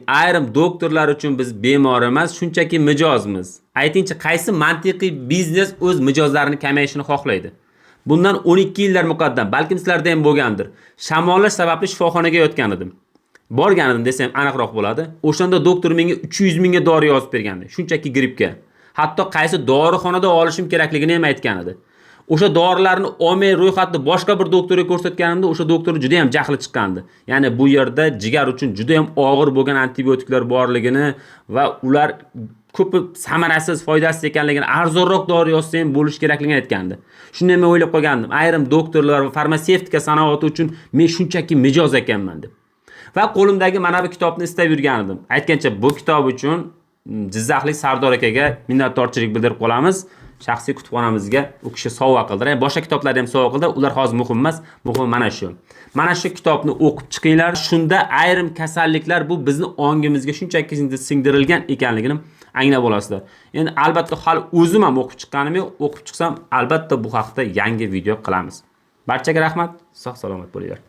Ayrim doktorlar uchun biz bemor emas, shunchaki mijozmiz. Aytingchi, qaysi mantiqiy biznes o'z mijozlarini kamayishini xohlaydi? Bundan 12 yillar muqaddam, balkim sizlarda ham bo'lgandir. Shamollash sababli shifoxonaga yotgan edim. Borgan edim desam aniqroq bo'ladi. O'shanda doktor menga 300 mingga dori yozib bergandi, shunchaki grippga. Hatto qaysi dorixonada olishim kerakligini ham aytgan edi. O'sha dorilarni olmay ro'yxatni boshqa bir doktorga ko'rsatganimda o'sha doktor juda ham jahli chiqqandi. Ya'ni bu yerda jigar uchun juda ham og'ir bo'lgan antibiotiklar borligini va ular ko'pi samarasiz, foydasiz ekanligini, arzonroq dori yozsa ham bo'lish kerakligini aytgandi. Shunday men o'ylab qolgandim, ayrim doktorlar va farmatsevtika sanoati uchun men shunchaki mijoz ekanman deb. Va qo'limdagi mana bu kitobni istab yurgan edim. Aytgancha bu kitob uchun Jizzaxlik Sardor akaga minnatdorchilik bildirib qolamiz. Shaxsiy kutubxonamizga u kishi sovg'a qildi. Ya'ni boshqa kitoblarni ham sovg'a qildi. Ular hozir muhim emas. Muhimi mana shu. Mana shu kitobni o'qib chiqinglar. Shunda ayrim kasalliklar bu bizni ongimizga shunchaki singdirilgan ekanligini anglab olasizlar. Endi albatta hali o'zim ham o'qib chiqqanim yo'q. O'qib chiqsam albatta bu haqda yangi video qilamiz. Barchaga rahmat. Sog' salomat bo'linglar.